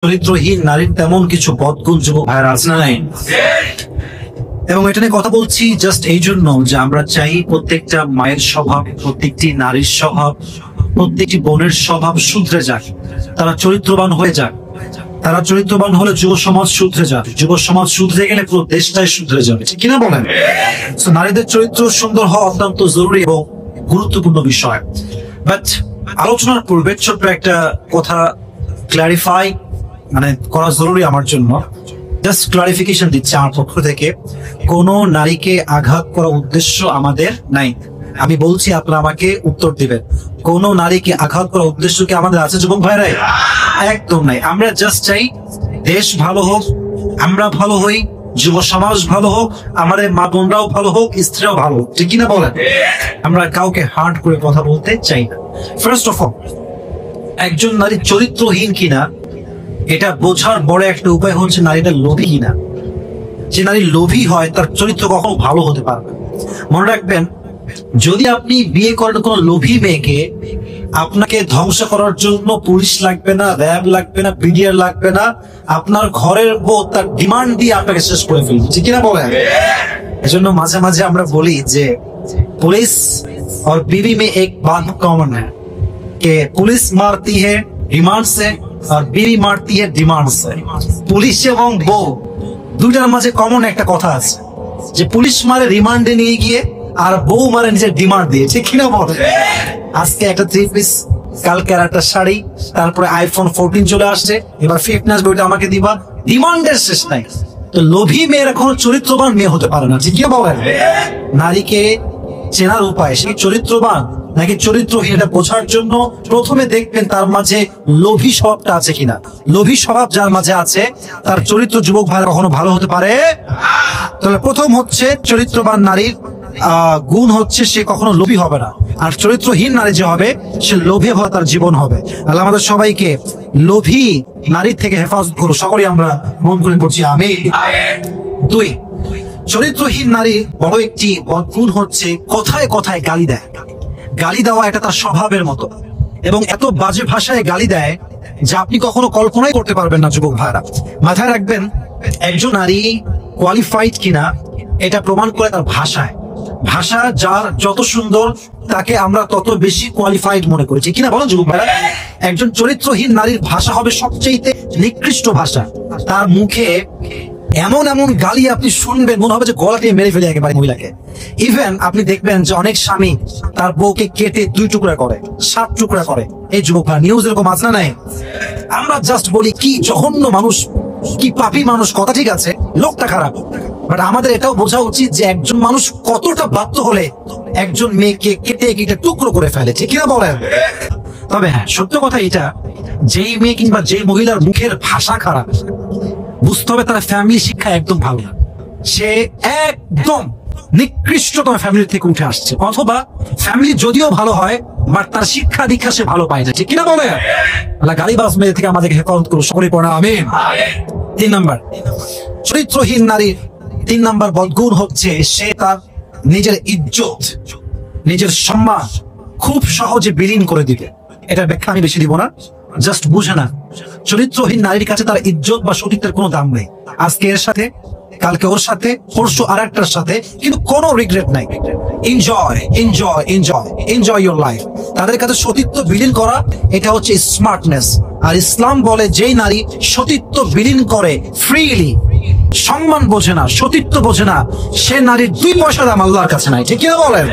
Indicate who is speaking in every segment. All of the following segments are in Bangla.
Speaker 1: চরিত্রহীন নারীর তেমন কিছু বদগুণ যুবক ভাইয়ের আছে না নাই? এবং এটা নিয়ে কথা বলছি জাস্ট এই জন্য যে আমরা চাই প্রত্যেকটা মায়ের স্বভাব, প্রত্যেকটি নারীর স্বভাব, প্রত্যেকটি বোনের স্বভাব শুধরে যাক, তারা চরিত্রবান হয়ে যাক। তারা চরিত্রবান হলে যুব সমাজ শুধরে যাবে, যুব সমাজ শুধরে গেলে পুরো দেশটাই শুধরে যাবে, ঠিক কিনা বলেন? নারীদের চরিত্র সুন্দর হওয়া অত্যন্ত জরুরি এবং গুরুত্বপূর্ণ বিষয়। বাট আলোচনার পূর্বে ছোট্ট একটা কথা ক্লারিফাই করা জরুরি আমার জন্য। জাস্ট ক্লারিফিকেশন দিচ্ছে আমার পক্ষ থেকে, কোন নারীকে আঘাত করার উদ্দেশ্য আমাদের নাই। আমি বলছি, আপনারা আমাকে উত্তর দিবেন, কোন নারীকে আঘাত করার উদ্দেশ্য কি আমাদের আছে যুবক ভাইরাই? একদম নাই। আমরা জাস্ট চাই দেশ ভালো হোক, আমরা ভালো হই, যুব সমাজ ভালো হোক, আমাদের মা বোনরাও ভালো হোক, স্ত্রীরাও ভালো হোক, ঠিক কিনা বলেন? আমরা কাউকে হার্ট করে কথা বলতে চাই না। ফার্স্ট অফ অল, একজন নারী চরিত্রহীন কিনা এটা বোঝার বড় একটা উপায় হচ্ছে নারীটা লোভী কিনা। যে নারী লোভী হয় তার চরিত্র কখনো ভালো হতে পারবে। মনে রাখবেন, যদি আপনি বিয়ে করেন কোন লোভী মেয়েকে, আপনাকে ধ্বংস করার জন্য পুলিশ লাগবে না, র্যাব লাগবে না, বিডিআর লাগবে না, আপনার ঘরের বউ তার ডিমান্ড দিয়ে আপনাকে শেষ করে ফেলবে, ঠিক কিনা বলেন? এজন্য মাঝে মাঝে আমরা বলি যে पुलिस और बीवी में एक बात कॉमन है कि पुलिस मारती है डिमांड से और बीवी मारती है डिमांड से। পুলিশ এবং বউ দুইটার মাঝে কমন একটা কথা আছে যে পুলিশ মারে রিমান্ডে নিয়ে গিয়ে আর বউ মারে নিজের ডিমান্ড দিয়ে, ঠিক কিনা বলে? আজকে একটা 3 পিস, কালকে আর একটা শাড়ি, তারপরে আইফোন 14 চলে আসছে, এবার ফিটনেস বইটা আমাকে দিবা, ডিমান্ডের শেষ নাই। তো লোভী মেয়েরা কোনো চরিত্রবান মেয়ে হতে পারে না, ঠিক কিনা বলেন? নারীকে চেনার উপায়, সে চরিত্রবান নাকি চরিত্রহীন এটা বোঝার জন্য প্রথমে দেখবেন তার মাঝে লোভী স্বভাবটা আছে কিনা। লোভী স্বভাব যার মাঝে আছে তার চরিত্র যুবক ভাই কখনো ভালো হতে পারে। তাহলে প্রথম হচ্ছে চরিত্রবান নারীর গুণ হচ্ছে সে কখনো লোভী হবে না, আর চরিত্রহীন নারী যে হবে সে লোভে ভরা তার জীবন হবে। আল্লাহ আমাদের সবাইকে লোভী নারীর থেকে হেফাজত করুন, সকলেই আমরা মন করে পড়ছি আমিন। 2, চরিত্রহীন নারী বড় একটি গুণ হচ্ছে কথায় কথায় গালি দেয়। গালি দেওয়া এটা তার স্বভাবের মতো, এবং এত বাজে ভাষায় গালি দেয় যা আপনি কখনো কল্পনাই করতে পারবেন না যুবক ভাইরা। মাথায় রাখবেন, একজন নারী কোয়ালিফাইড কিনা এটা প্রমাণ করে তার ভাষায়। ভাষা যার যত সুন্দর তাকে আমরা তত বেশি কোয়ালিফাইড মনে করি, ঠিক কিনা বলো যুবক ভাইরা? একজন চরিত্রহীন নারীর ভাষা হবে সবচেয়ে নিকৃষ্ট ভাষা। তার মুখে এমন এমন গালি আপনি শুনবেন মনে হবে যে গলা দিয়ে মেরে ফেলে একেবারে মহিলাকে। ইভেন আপনি দেখবেন যে অনেক স্বামী তার বউকে কেটে 2 টুকরা করে, 7 টুকরা করে। এই যুবক ভাই, নিউজ এরকম আছে না নাই? আমরা জাস্ট বলি কি জঘন্য মানুষ, কি পাপী মানুষ, কথা ঠিক আছে, লোকটা খারাপ, বাট আমাদের এটাও বোঝা উচিত যে একজন মানুষ কতটা বাধ্য হলে একজন মেয়েকে কেটে কেটে টুকরো করে ফেলে, ঠিক কিনা বলেন? তবে হ্যাঁ, সত্য কথা এটা, যেই মেয়ে কিংবা যেই মহিলার মুখের ভাষা খারাপ, বুঝতে হবে তার ফ্যামিলি শিক্ষা একদম ভালো না, সে একদম নিকৃষ্টতম ফ্যামিলি থেকে উঠে আসছে, অথবা ফ্যামিলি যদিও ভালো হয় বাট তার শিক্ষা দীক্ষা সে ভালো পায় না, ঠিক কিনা বলে? আল্লাহ গালিবাজ মেয়ে থেকে আমাদেরকে হেফাজত করুন, সকলেই পড়া আমিন। 3 নাম্বার, চরিত্রহীন নারীর 3 নাম্বার বদগুণ হচ্ছে সে তার নিজের ইজ্জত, নিজের সম্মান খুব সহজে বিলীন করে দিবে। এটা ব্যাখ্যা আমি বেশি দিব না, জাস্ট বুঝে না। চরিত্রহীন নারীর কাছে তার ইজ্জত বা সতীত্বের কোনো দাম নেই। আজকে এর সাথে, কালকে ওর সাথে, পরশু আর একটার সাথে, কিন্তু কোনো রিগ্রেট নাই। Enjoy enjoy enjoy enjoy your life. তাদের কাছে সতীত্ব বিলীন করা এটা হচ্ছে স্মার্টনেস। আর ইসলাম বলে যেই নারী সতীত্ব বিলীন করে ফ্রিলি, সম্মান বোঝে না, সতীত্ব বোঝে না, সে নারীর 2 পয়সা দাম আল্লাহর কাছে নাই, ঠিক কিনা বলেন?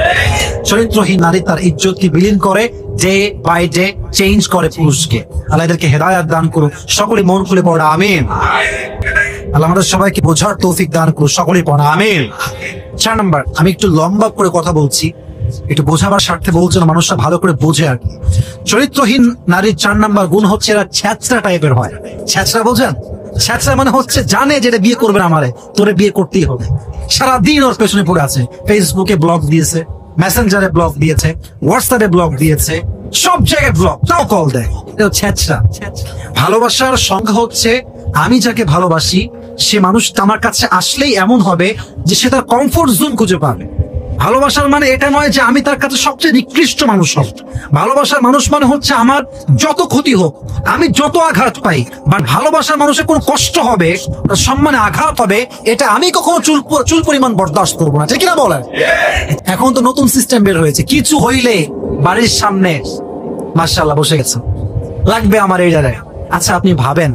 Speaker 1: চরিত্রহীন নারী তার ইজ্জতকে বিলীন করে, ডে বাই ডে চেঞ্জ করে পুরুষকে। আল্লাহ এদেরকে হেদায়েত দান করুন, সকলে মন খুলে পড়া আমিন। আল্লাহ আমাদের সবাইকে বোঝার তৌফিক দান করুন, সকলেই পড়া আমিন। 4 নাম্বার, আমি একটু লম্বা করে কথা বলছি, একটু বোঝাবার স্বার্থে বলছি না, মানুষরা ভালো করে বোঝে আর কি। চরিত্রহীন নারীর 4 নাম্বার গুণ হচ্ছে এরা ছ্যাঁচড়া টাইপের হয়। ছ্যাঁচড়া বোঝেন? ছ্যাঁচড়া মানে হচ্ছে জানে যেটা বিয়ে করবে আমারে, তোরে বিয়ে করতেই হবে। সারাদিন ওর পেছনে পড়ে আছে, ফেসবুকে ব্লগ দিয়েছে, মেসেঞ্জারে ব্লগ দিয়েছে, হোয়াটসঅ্যাপে ব্লগ দিয়েছে, সব জায়গায় ব্লগ, তাও কল দেয়। ছ্যাঁচড়া। ভালোবাসার সংজ্ঞা হচ্ছে আমি যাকে ভালোবাসি সে মানুষটা আমার কাছে আসলেই এমন হবে যে সে তার কমফোর্ট জোন খুঁজে পাবে। ভালোবাসার মানে এটা নয় যে আমি তার কাছে সবচেয়ে নিকৃষ্ট মানুষ হব। ভালোবাসার মানুষ মানে হচ্ছে আমার যত ক্ষতি হোক, আমি যত আঘাত পাই, বাট ভালোবাসার মানুষের কোনো কষ্ট হবে, তার সম্মানে আঘাত হবে, এটা আমি কখনো চুল পরিমাণ বরদাস্ত করবো না, ঠিক না বলেন? এখন তো নতুন সিস্টেম বের হয়েছে, কিছু হইলে বাড়ির সামনে মাশাআল্লাহ বসে গেছে, লাগবে আমার এই জায়গায়। আচ্ছা আপনি ভাবেন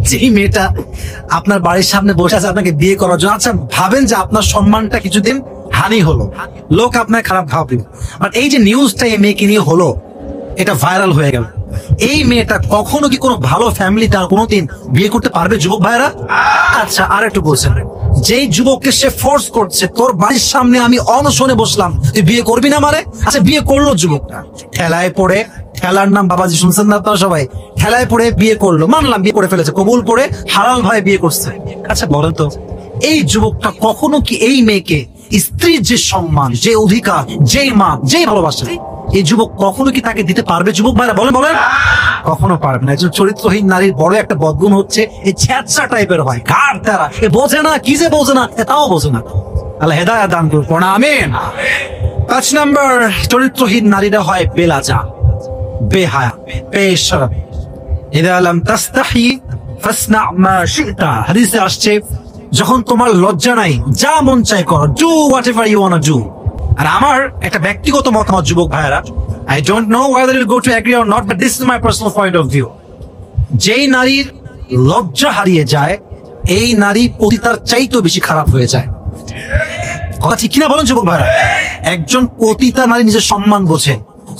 Speaker 1: যে মেয়েটা আপনার বাড়ির সামনে বসে আছে আপনাকে বিয়ে করার জন্য, আচ্ছা ভাবেন যে আপনার সম্মানটা কিছুদিন হানি হলো, লোক আপনার খারাপ ভাববে, বাট এই যে নিউজটা এই মেয়েকে নিয়ে হলো, এটা ভাইরাল হয়ে গেল, এই মেয়েটা কখনো কি কোনো ভালো ফ্যামিলি তার কোনোদিন বিয়ে করতে পারবে যুবক ভাইরা? আচ্ছা আর একটু বলছেন, যেই যুবককে সে ফোর্স করছে, তোর বাড়ির সামনে আমি অনশনে বসলাম, তুই বিয়ে করবি না মানে, আচ্ছা বিয়ে করলো যুবকটা, ঠেলায় পড়ে, ঠেলার নাম বাবাজি শুনছেন না আপনারা সবাই, ঠেলায় পড়ে বিয়ে করলো, মানলাম বিয়ে করে ফেলেছে, কবুল করে হালাল ভাই বিয়ে করছে। আচ্ছা বলেন তো এই যুবকটা কখনো কি এই মেয়েকে স্ত্রীর যে সম্মান, যে অধিকার, যেই মা, যেই ভালোবাসা, এই যুবক কখনো কি তাকে দিতে পারবে যুবক ভাইরা? বলেন বলেন, কখনো পারবে না। একজন চরিত্রহীন নারীর বড় একটা বদগুণ হচ্ছে এই ছ্যাঁচড়া টাইপের হয়, ঘাড় তারা, এ বোঝে না, কি যে বোঝে না, তাও বোঝে না। আল্লাহ হেদায়েত দান করুন, পড়া আমিন। 5 নম্বর, চরিত্রহীন নারীরা হয় বেলাজা, বেহায়া, বেশরম। ইযা লাম তাস্তাহি ফাসনা মা শি'তা, হাদিসে আসছে যখন তোমার লজ্জা নাই, যা মন চাই করো, do whatever you want to do. আর আমার একটা ব্যক্তিগত মতামত যুবক ভাইরা, I don't know whether you'll go to agree or not, but this is my personal point of view. যেই নারীর লজ্জা হারিয়ে যায়, এই নারী পতিতার চাইতেও বেশি খারাপ হয়ে যায়। কথা ঠিক কিনা বলেন যুবক ভাইরা? একজন পতিতা নারী নিজের সম্মান বোঝে,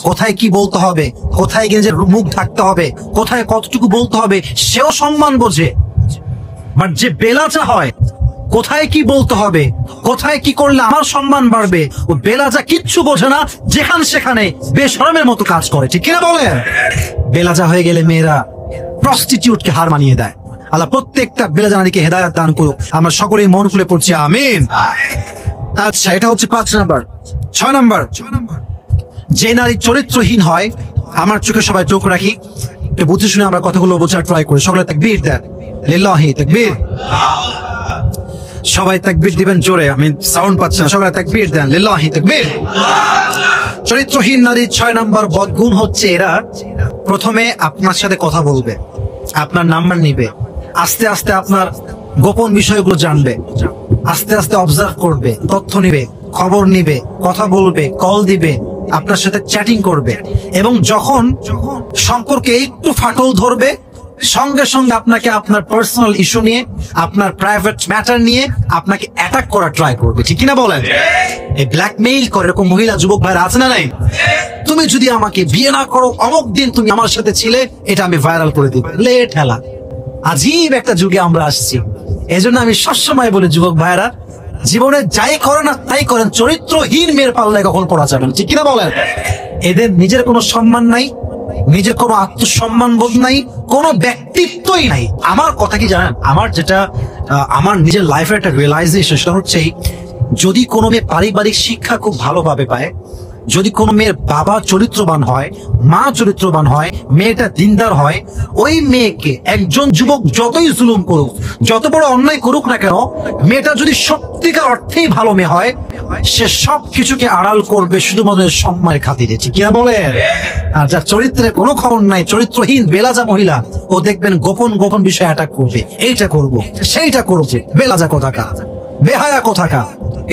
Speaker 1: কোথায় কি বলতে হবে, কোথায় গিয়ে নিজের মুখ ঢাকতে হবে, কোথায় কতটুকু বলতে হবে, সেও সম্মান বোঝে। বাট যে বেলাজা হয়, কোথায় কি বলতে হবে, কোথায় কি করলে আমার সম্মান বাড়বে, ও বেলাজা কিচ্ছু বোঝে না, যেখানে সেখানে বেশরমের মতো কাজ করে, ঠিক কিনা বলেন? বেলাজা হয়ে গেলে মেয়েরা প্রস্টিটিউটকে হার মানিয়ে দেয়। আল্লাহ প্রত্যেকটা বেলাজা নারীকে হেদায়েত দান করুক, আমরা সকলেই মন খুলে পড়ছি আমিন। আচ্ছা এটা হচ্ছে 5 নম্বর। 6 নম্বর, যে নারী চরিত্রহীন হয়, আমার চোখে সবাই চোখ রাখি, বুঝে শুনে আমরা কথাগুলো বোঝার ট্রাই করি। সকলে তাকবীর দেন, লিল্লাহি তাকবীর। সবাই তাকবীর দিবেন জোরে, আমি সাউন্ড পাচ্ছি না, সবাই তাকবীর দেন, লিল্লাহি তাকবীর। চরিত্রহীন নারীর 6 নম্বর বদগুণ হচ্ছে এরা প্রথমে আপনার সাথে কথা বলবে, আপনার নাম্বার নিবে, আস্তে আস্তে আপনার গোপন বিষয়গুলো জানবে, আস্তে আস্তে অবজার্ভ করবে, তথ্য নিবে, খবর নিবে, কথা বলবে, কল দিবে, আপনার সাথে চ্যাটিং করবে, এবং যখন সম্পর্কে একটু ফাটল ধরবে, সঙ্গে সঙ্গে আপনাকে আপনার পার্সোনাল ইস্যু নিয়ে, আপনার প্রাইভেট ম্যাটার নিয়ে আপনাকে অ্যাটাক করা ট্রাই করবে, ঠিক কিনা বলেন? এই ব্ল্যাকমেইল করে এরকম মহিলা যুবক ভাইরা আছে না নাই? তুমি যদি আমাকে বিয়ে না করো, অমুক দিন তুমি আমার সাথে ছিলে, এটা আমি ভাইরাল করে দিব, লেট হেলা। আজীব একটা যুগে আমরা আসছি। এজন্য আমি সবসময় বলি যুবক ভাইরা, জীবনে যাই করেন না তাই করেন, চরিত্রহীন মেয়ের পাল্লায় কখন পড়া যাবে না, ঠিক কিনা বলেন? এদের নিজের কোনো সম্মান নাই, নিজের কোনো আত্মসম্মান বোধ নাই, কোনো ব্যক্তিত্বই নাই। আমার কথা কি জানেন, আমার যেটা আমার নিজের লাইফের একটা রিয়েলাইজেশন, সেটা হচ্ছে যদি কোনো মেয়ে পারিবারিক শিক্ষা খুব ভালোভাবে পায়, যদি কোনো মেয়ের বাবা চরিত্রবান হয়, মা চরিত্রবান হয়, মেয়েটা দিনদার হয়, ওই মেয়েকে একজন যুবক যতই জুলুম করুক, যত বড় অন্যায় করুক না কেন, মেয়েটা যদি সত্যিকার অর্থেই ভালো মেয়ে হয়, সে সব কিছুকে আড়াল করবে শুধুমাত্র সম্মানের খাতিরে, ঠিক কিনা বলেন? আর যার চরিত্রের কোনো খবর নাই, চরিত্রহীন বেলাজা মহিলা, ও দেখবেন গোপন গোপন বিষয় অ্যাটাক করবে, এইটা করব, সেইটা করবে, বেলাজা কোথাকা, বেহায়া কোথাকা,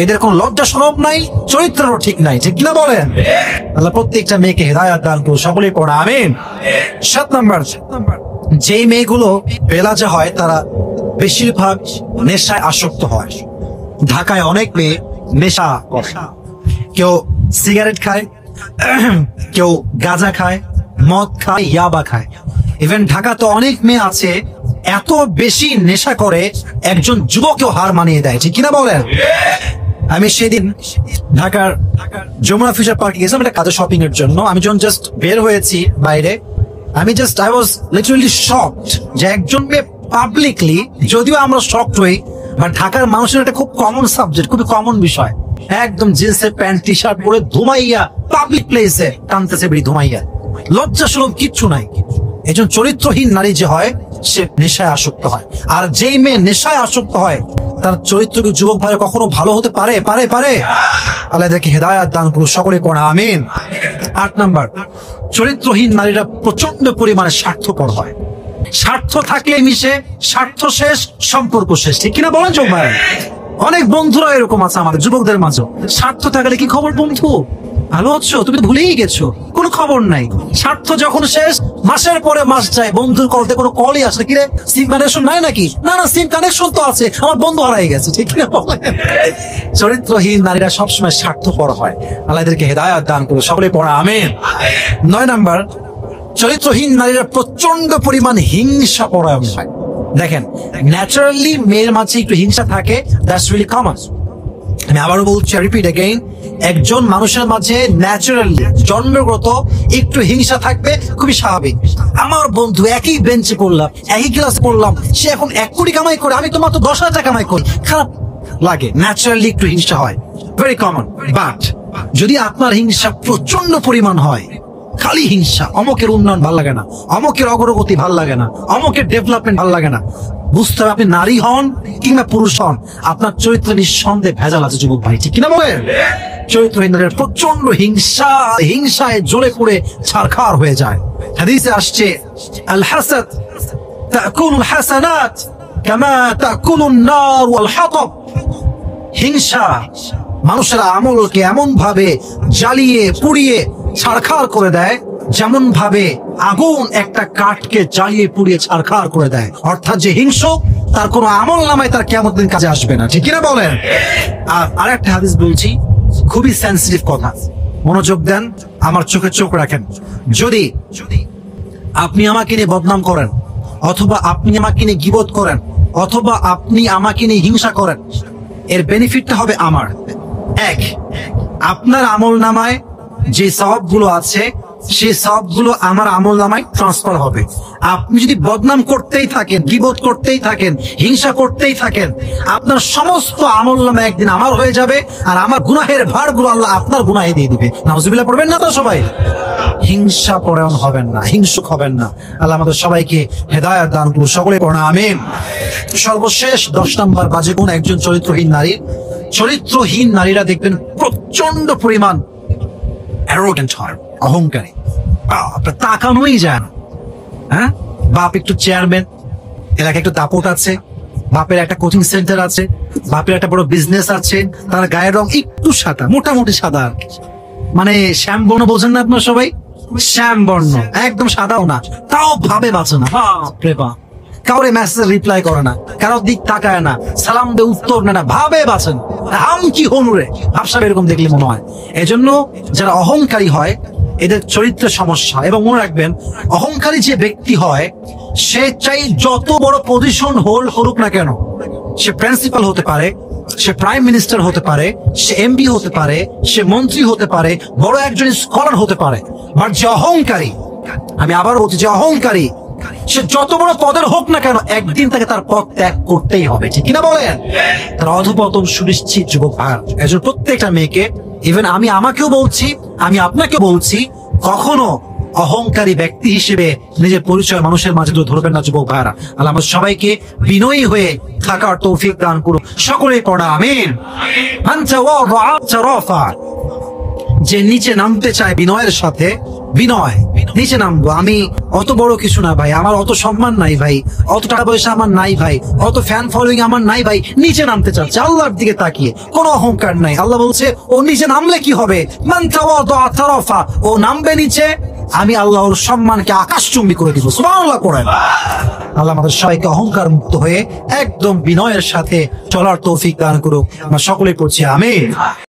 Speaker 1: এদের কোন লজ্জা শরম নাই, চরিত্রেরও ঠিক নাই, ঠিক কিনা বলেন? আল্লাহ প্রত্যেকটা মেয়েকে হেদায়েত দান করুন, সকলেই পড়া আমিন। 7 নম্বর, যেই মেয়েগুলো বেলাজা হয় তারা বেশিরভাগ নেশায় আসক্ত হয়। ঢাকায় অনেক মেয়ে নেশা করে, কেউ সিগারেট খায়, কেউ গাঁজা খায়, মদ খায়, ইয়াবা খায়। ইভেন ঢাকাতে অনেক মেয়ে আছে এত বেশি নেশা করে একজন যুবককেও হার মানিয়ে দেয়, ঠিক কিনা বলেন? আমি সেদিন ঢাকার যমুনা ফিউচার পার্কে গেছিলাম একটা কাজে শপিং এর জন্য। আমি যখন জাস্ট বের হয়েছি বাইরে, আমি just I was literally shocked যে একজন মেয়ে পাবলিকলি, যদিও আমরা শকড হই, বাট ঢাকার মানুষের একটা খুব কমন সাবজেক্ট, খুবই কমন বিষয়, একদম জিন্সের প্যান্ট টি শার্ট পরে ধুমাইয়া পাবলিক প্লেসে টানতেছে বেরি, ধুমাইয়া, লজ্জা শরম কিচ্ছু নাই। একজন চরিত্রহীন নারী যে হয়, সে নেশায় আসক্ত হয়। আর যেই মেয়ে নেশায় আসক্ত হয় তার চরিত্র কি যুবক ভাই কখনো ভালো হতে পারে? পারে পারে আল্লাহ এদেরকে হেদায়াত দান করুন, সকলে পড়া আমিন। 8 নাম্বার, চরিত্রহীন নারীরা প্রচন্ড পরিমাণে স্বার্থপর হয়। স্বার্থ থাকলে মিশে, স্বার্থ শেষ সম্পর্ক শেষ, ঠিক কিনা বলেন যুবক ভাই? অনেক বন্ধুরা এরকম আছে আমাদের যুবকদের মাঝে। স্বার্থ থাকলে কি খবর বন্ধু, ভালো হচ্ছো, তুমি তো ভুলেই গেছো, কোনো খবর নাই। স্বার্থ যখন শেষ, মাসের পরে মাস যায়, বন্ধুর কলতে কোনো কলই আসে, কিরে সিম কানেকশন নাই নাকি? না না, সিম কানেকশন তো আছে, আমার বন্ধু হারাই গেছে, ঠিক কিনা বলেন? চরিত্রহীন নারীরা সবসময় স্বার্থপর হয়। আল্লাহ এদেরকে হেদায়াত দান করুন, সকলে পড়া আমিন। 9 নাম্বার, চরিত্রহীন নারীরা প্রচন্ড পরিমাণ হিংসা পরায়ণ হয়। দেখেন, ন্যাচারালি মেয়ের মাঝে একটু হিংসা থাকে, দ্যাটস রিয়েলি কমন। আমি আবারও বলছি, রিপিট अगेन, একজন মানুষের মাঝে ন্যাচারালি জন্মগত একটু হিংসা থাকবে, খুবই স্বাভাবিক। আমার বন্ধু একই বেঞ্চে পড়লাম, একই ক্লাসে পড়লাম, সে এখন 1 কোটি কামাই করে, আমি তো মাত্র 10,000 টাকা কামাই করি, খারাপ লাগে, ন্যাচারালি একটু হিংসা হয়, ভেরি কমন। বাট যদি আপনার হিংসা প্রচন্ড পরিমাণ হয়, খালি হিংসা, অমকের উন্নয়ন ভাল লাগে না, অমকের অগ্রগতি ভাল লাগে না, অমকের ডেভেলপমেন্ট ভাল লাগে না, বুঝতে হবে আপনি নারী হন কিংবা পুরুষ হন, আপনার চরিত্র নিঃসন্দেহে ভেজাল আছে যুবক ভাই, ঠিক কিনা বলেন? চরিত্রহীনদের প্রচন্ড হিংসা, হিংসায় জ্বলে পুড়ে ছারখার হয়ে যায়। হাদিসে আসছে, আল হাসাদ তাকুলুল হাসানাত কামা তাকুলুন নার ওয়াল হাতাব। হিংসা মানুষের আমলকে এমন ভাবে জ্বালিয়ে পুড়িয়ে ছারখার করে দেয়, যেমন ভাবে আগুন একটা কাঠকে জ্বালিয়ে পুড়িয়ে ছারখার করে দেয়। অর্থাৎ যে হিংসুক, তার কোনো আমল নামায় তার কিয়ামতের দিন কাজে আসবে না, ঠিক কিনা বলেন? আর আরেকটা হাদিস বলছি, খুবই সেন্সিটিভ কথা, মনোযোগ দেন, আমার চোখে চোখ রাখেন। যদি আপনি আমাকে নিয়ে বদনাম করেন, অথবা আপনি আমাকে নিয়ে গীবত করেন, অথবা আপনি আমাকে নিয়ে হিংসা করেন, এর বেনিফিটটা হবে আমার। এক, আপনার আমল নামায় যে সওয়াবগুলো আছে, সেই সওয়াবগুলো আমার আমল নামায় ট্রান্সফার হবে। আপনি যদি বদনাম করতেই থাকেন, গীবত করতেই থাকেন, হিংসা করতেই থাকেন, আপনার সমস্ত আমল নামা একদিন আমার হয়ে যাবে, আর আমার গুনাহের ভারগুলো আল্লাহ আপনার গুনাহে দিয়ে দিবে। নাউজুবিল্লাহ পড়বেন না তো সবাই? হিংসা পরায়ণ হবেন না, হিংসুক হবেন না। আল্লাহ আমাদের সবাইকে হেদায়াত দান করুন, সকলে পড়া আমিন। সর্বশেষ 10 নম্বর বাজে কোন একজন চরিত্রহীন নারীর। চরিত্রহীন নারীরা দেখবেন প্রচন্ড পরিমাণ অ্যারোগেন্ট হয়, অহংকারী, আপনার তাকানোই যায় না। হ্যাঁ, বাপ একটু চেয়ারম্যান, এলাকায় একটু দাপট আছে, বাপের একটা কোচিং সেন্টার আছে, বাপের একটা বড় বিজনেস আছে, তার গায়ের রং একটু সাদা, মোটামুটি সাদা আর কি, মানে শ্যামবর্ণ বোঝেন না আপনার সবাই? শ্যামবর্ণ, একদম সাদাও না, তাও ভাবে বাঁচে না, বাপরে বাপ, কাউরে মেসেজ রিপ্লাই করে না, কারোর দিক তাকায় না, সালাম দে উত্তর নেয় না, ভাবে বাঁচেন আম কি হনুরে, ভাবসাব এরকম দেখলে মনে হয়। এজন্য যারা অহংকারী হয়, এদের চরিত্রের সমস্যা। এবং মনে রাখবেন, অহংকারী যে ব্যক্তি হয়, সে চাই যত বড় পজিশন হোল্ড করুক না কেন, সে প্রিন্সিপাল হতে পারে, সে প্রাইম মিনিস্টার হতে পারে, সে এমপি হতে পারে, সে মন্ত্রী হতে পারে, বড় একজন স্কলার হতে পারে। বাট যে অহংকারী, আমি আবার বলছি, যে অহংকারী, সে যত বড় পদের হোক না কেন, একদিন তাকে তার পদ ত্যাগ করতেই হবে, ঠিক কিনা বলেন? তার অধঃপতন সুনিশ্চিত যুবক ভাই। এজন্য প্রত্যেকটা মেয়েকে, ইভেন আমি আমাকেও বলছি, আমি আপনাকে বলছি, কখনো অহংকারী ব্যক্তি হিসেবে নিজের পরিচয় মানুষের মাঝে ধরবেন না যুবক ভাইরা। আল্লাহ আমাদের সবাইকে বিনয়ী হয়ে থাকার তৌফিক দান করুন, সকলেই পড়া আমিন। যে নিচে নামতে চায় বিনয়ের সাথে, বিনয়, নিচে নামবো, আমি অত বড় কিছু না ভাই, আমার অত সম্মান নাই ভাই, অত টাকা পয়সা আমার নাই ভাই, অত ফ্যান ফলোইং আমার নাই ভাই, নিচে নামতে চাচ্ছে আল্লাহর দিকে তাকিয়ে, কোনো অহংকার নাই। আল্লাহ বলছে, ও নিচে নামলে কি হবে? ও নামবে নিচে, আমি আল্লাহর সম্মানকে আকাশচুম্বী করে দিব। সুবহানাল্লাহ করেন। আল্লাহ আমাদের সবাইকে অহংকার মুক্ত হয়ে একদম বিনয়ের সাথে চলার তৌফিক দান করুক। আমরা সকলেই পড়ছি আমিন।